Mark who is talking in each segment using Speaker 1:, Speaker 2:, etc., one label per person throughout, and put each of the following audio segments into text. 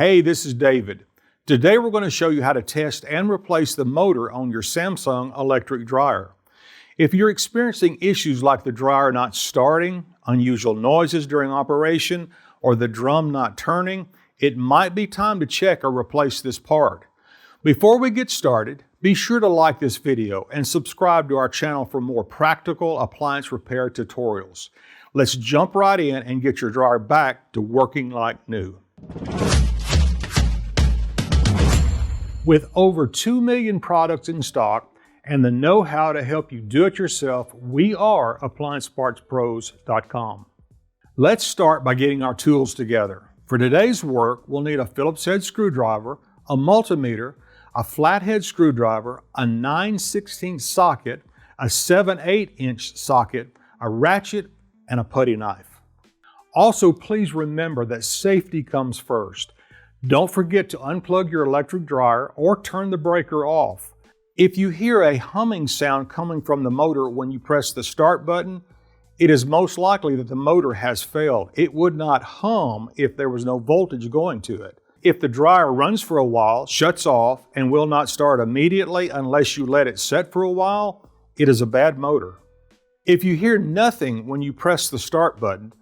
Speaker 1: Hey, this is David. Today we're going to show you how to test and replace the motor on your Samsung electric dryer. If you're experiencing issues like the dryer not starting, unusual noises during operation, or the drum not turning, it might be time to check or replace this part. Before we get started, be sure to like this video and subscribe to our channel for more practical appliance repair tutorials. Let's jump right in and get your dryer back to working like new. With over 2 million products in stock and the know-how to help you do it yourself, we are AppliancePartsPros.com. Let's start by getting our tools together. For today's work, we'll need a Phillips head screwdriver, a multimeter, a flathead screwdriver, a 9/16 socket, a 7/8 inch socket, a ratchet, and a putty knife. Also, please remember that safety comes first. Don't forget to unplug your electric dryer or turn the breaker off. If you hear a humming sound coming from the motor when you press the start button, it is most likely that the motor has failed. It would not hum if there was no voltage going to it. If the dryer runs for a while, shuts off, and will not start immediately unless you let it set for a while, it is a bad motor. If you hear nothing when you press the start button,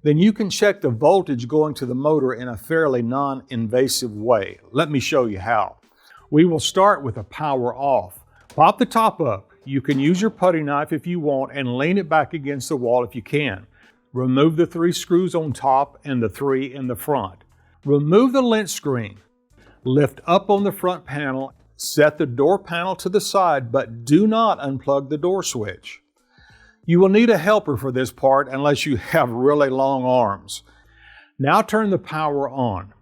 Speaker 1: then you can check the voltage going to the motor in a fairly non-invasive way. Let me show you how. We will start with a power off. Pop the top up. You can use your putty knife if you want and lean it back against the wall if you can. Remove the 3 screws on top and the 3 in the front. Remove the lint screen. Lift up on the front panel. Set the door panel to the side, but do not unplug the door switch. You will need a helper for this part unless you have really long arms. Now turn the power on.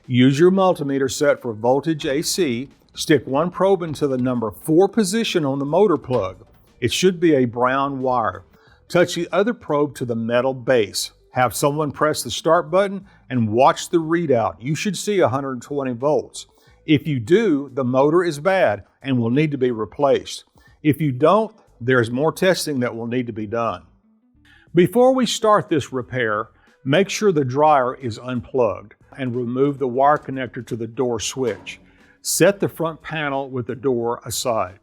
Speaker 1: Use your multimeter set for voltage AC. Stick one probe into the number 4 position on the motor plug. It should be a brown wire. Touch the other probe to the metal base. Have someone press the start button and watch the readout. You should see 120 volts. If you do, the motor is bad and will need to be replaced. If you don't, there's more testing that will need to be done. Before we start this repair, make sure the dryer is unplugged and remove the wire connector to the door switch. Set the front panel with the door aside.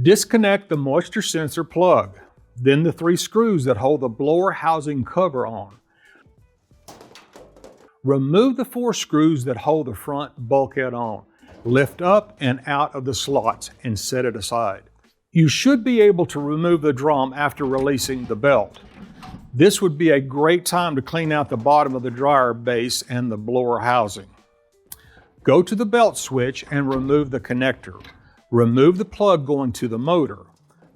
Speaker 1: Disconnect the moisture sensor plug, then the 3 screws that hold the blower housing cover on. Remove the 4 screws that hold the front bulkhead on. Lift up and out of the slots and set it aside. You should be able to remove the drum after releasing the belt. This would be a great time to clean out the bottom of the dryer base and the blower housing. Go to the belt switch and remove the connector. Remove the plug going to the motor.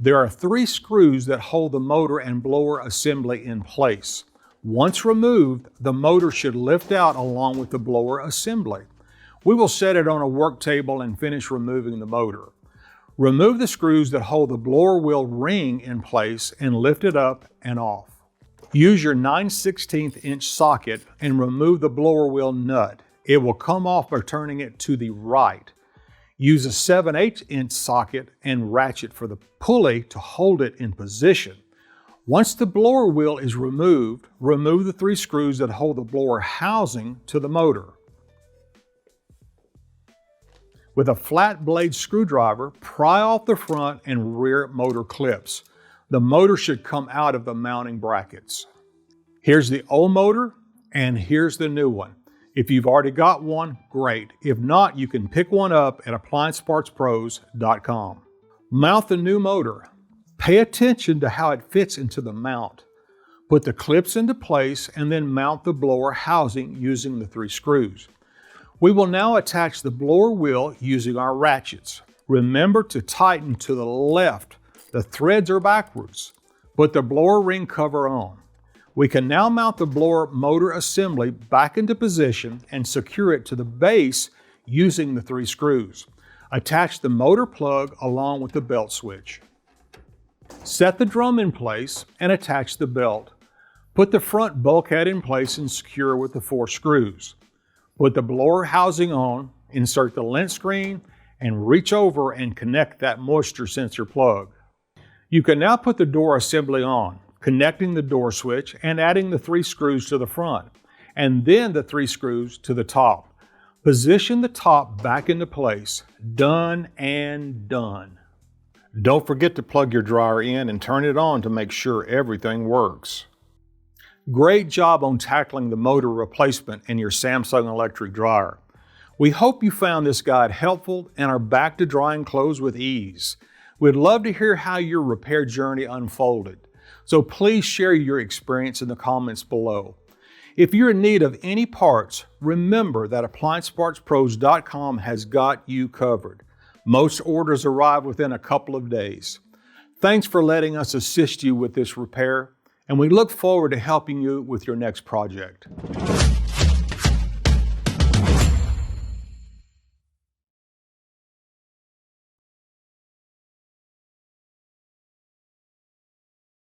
Speaker 1: There are 3 screws that hold the motor and blower assembly in place. Once removed, the motor should lift out along with the blower assembly. We will set it on a work table and finish removing the motor. Remove the screws that hold the blower wheel ring in place and lift it up and off. Use your 9/16 inch socket and remove the blower wheel nut. It will come off by turning it to the right. Use a 7/8 inch socket and ratchet for the pulley to hold it in position. Once the blower wheel is removed, remove the 3 screws that hold the blower housing to the motor. With a flat blade screwdriver, pry off the front and rear motor clips. The motor should come out of the mounting brackets. Here's the old motor and here's the new one. If you've already got one, great. If not, you can pick one up at AppliancePartsPros.com. Mount the new motor. Pay attention to how it fits into the mount. Put the clips into place and then mount the blower housing using the 3 screws. We will now attach the blower wheel using our ratchets. Remember to tighten to the left. The threads are backwards. Put the blower ring cover on. We can now mount the blower motor assembly back into position and secure it to the base using the 3 screws. Attach the motor plug along with the belt switch. Set the drum in place and attach the belt. Put the front bulkhead in place and secure with the 4 screws. Put the blower housing on, insert the lint screen, and reach over and connect that moisture sensor plug. You can now put the door assembly on, connecting the door switch and adding the 3 screws to the front, and then the 3 screws to the top. Position the top back into place. Done and done. Don't forget to plug your dryer in and turn it on to make sure everything works. Great job on tackling the motor replacement in your Samsung electric dryer. We hope you found this guide helpful and are back to drying clothes with ease. We'd love to hear how your repair journey unfolded, so please share your experience in the comments below. If you're in need of any parts, remember that AppliancePartsPros.com has got you covered. Most orders arrive within a couple of days. Thanks for letting us assist you with this repair, and we look forward to helping you with your next project.